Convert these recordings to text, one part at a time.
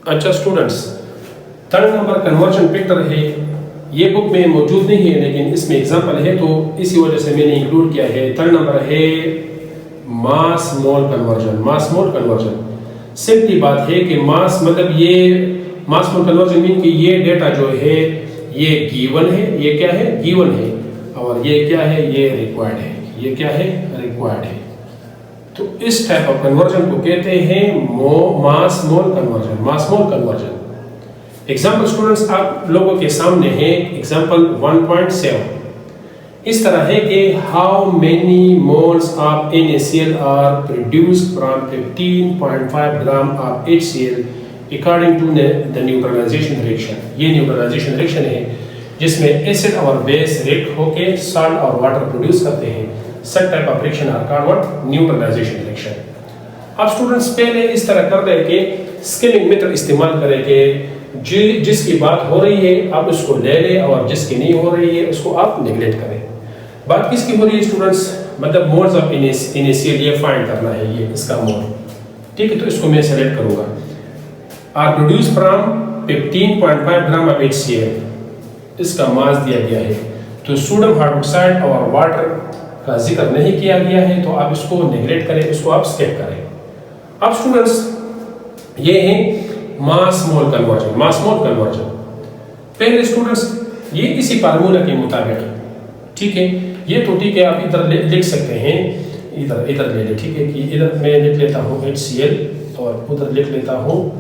अच्छा students, third number conversion factor है, ये बुक में मौजूद नहीं है लेकिन इसमें एग्जांपल है तो इसी वजह से मैंने इंक्लूड किया है। थर्ड नंबर है मास मोल कन्वर्जन। मास मोल कन्वर्जन सिंपली बात है कि मास मतलब ये मास मोल कन्वर्जन मीन कि ये डेटा जो है ये गिवन है, ये क्या है गिवन है, और ये क्या है ये रिक्वायर्ड है, ये क्या है रिक्वायर्ड है। तो इस टाइप ऑफ कन्वर्जन को कहते हैं मास मोल कन्वर्जन। मास मोल कन्वर्जन एग्जाम्पल स्टूडेंट्स आप लोगों के सामने है। एग्जाम्पल 1.7 इस तरह है कि how many moles of NaCl are produced from 15.5 gram of HCl according to the neutralization reaction. ये न्यूट्रलाइजेशन रिएक्शन है जिसमें एसिड और बेस रिएक्ट होके सॉल्ट और वाटर प्रोड्यूस करते हैं। Such type of reaction are called neutralization reaction. अब students पहले इस तरह कर रहे कि स्केलिंग मेथड इस्तेमाल करेंगे, जिसकी बात हो रही है आप उसको ले लें और जिसकी नहीं हो रही है उसको आप नेग्लेक्ट करें। बात किसकी हो रही है स्टूडेंट्स, मतलब मोल्स ऑफ NaCl ये फाइंड करना है, ये इसका मोल, ठीक है। तो इसको मैं सेलेक्ट करूंगा। Are produce from 15.5 gram of HCl, इसका मास दिया गया है। तो सोडियम हाइड्रोक्साइड और वाटर का जिक्र नहीं किया गया है तो आप इसको नेग्लेक्ट करें, इसको आप स्किप करें। अब स्टूडेंट्स ये है मास मोल कन्वर्जन। मास मोल कन्वर्जन पहले स्टूडेंट्स ये इसी फार्मूला के मुताबिक, ठीक है, ये तो ठीक है, आप इधर लिख सकते हैं, इधर ले ले, ठीक है, कि इधर मैं लिख लेता हूँ HCl और उधर लिख लेता हूँ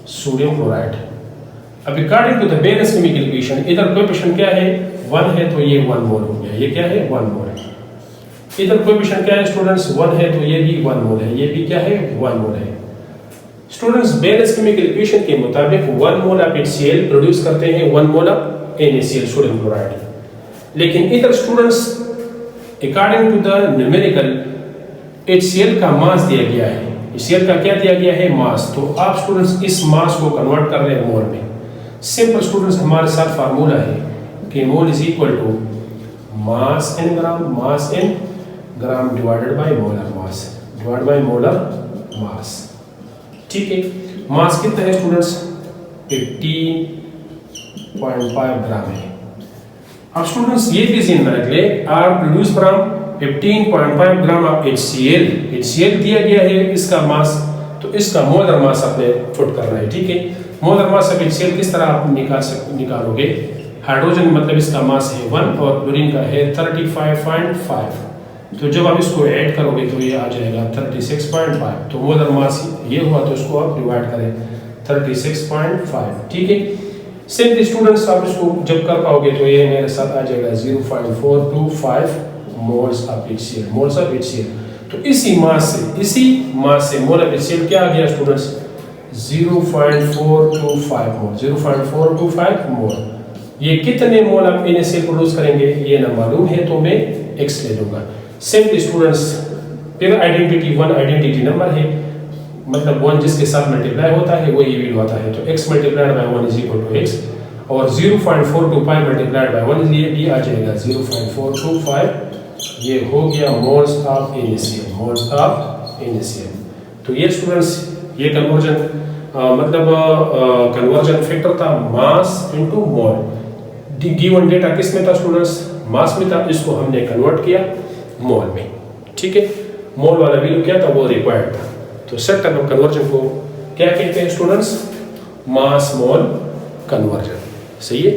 सोडियम क्लोराइड। अब according to the balance chemical equation इधर कोएफिशिएंट क्या है 1 है तो ये 1 मोल हो गया, ये क्या है 1 मोल है। इधर कोएफिशिएंट क्या है स्टूडेंट्स 1 है तो ये भी 1 मोल है, ये भी क्या है 1 मोल है। स्टूडेंट्स बैलेंस केमिकल इक्वेशन के मुताबिक 1 मोल ऑफ HCl प्रोड्यूस करते हैं 1 mole of NaCl sodium chloride. लेकिन इधर students according to the numerical HCl का मास दिया गया है, HCl का क्या दिया गया है मास। तो आप स्टूडेंट्स इस मास को कन्वर्ट कर रहे हैं मोल में। सिंपल स्टूडेंट्स हमारे साथ फार्मूला है कि mole is equal to mass in gram divided by molar mass, divided by molar mass, ठीक है। मास कितना है स्टूडेंट्स 15.5 ग्राम है। अब स्टूडेंट्स ये भी ध्यान में रख ले, are produce from 15.5 gram of HCl दिया गया है इसका मास, तो इसका मोलर मास आपने पुट करना है, ठीक है। मोलर मास ऑफ HCl किस तरह आप निकालोगे, हाइड्रोजन मतलब इसका मास है 1 और क्लोरीन का है 35.5, तो जब आप इसको ऐड करोगे तो ये आ जाएगा 36.5, तो मोलर मास ये हुआ तो इसको आप डिवाइड करें 36.5, ठीक है। सिंपली स्टूडेंट्स आप इसको जब कर पाओगे तो ये मेरे साथ आ जाएगा 0.425 moles of HCl, moles of HCl। तो इसी मास से मोल ऑफ HCl क्या आ गया स्टूडेंट्स 0.425 मोल, 0.425 मोल। ये कितने मोल आप NaCl प्रोड्यूस करेंगे ये ना मालूम है तो मैं x ले लूंगा। सिंपली स्टूडेंट्स फिर आइडेंटिटी 1 आइडेंटिटी नंबर है, मतलब 1 जिसके साथ मल्टीप्लाई होता है वो ये वैल्यू आता है, तो x multiplied by 1 is equal to x, और 0.425 मल्टीप्लाइड बाय 1 ये आ जाएगा 0.425, ये हो गया moles of NaCl, moles of NaCl। तो ये स्टूडेंट्स ये कन्वर्जन कन्वर्जन फैक्टर था मास इनटू मोल। गिवन डेटा किस में था स्टूडेंट्स मास में था, इसको हमने कन्वर्ट किया मोल में, ठीक है। मोल वाला वैल्यू क्या था वो रिक्वायर्ड था। तो सेट टाइप ऑफ कन्वर्जन को क्या कहते हैं स्टूडेंट्स मास मोल कन्वर्जन, सही है।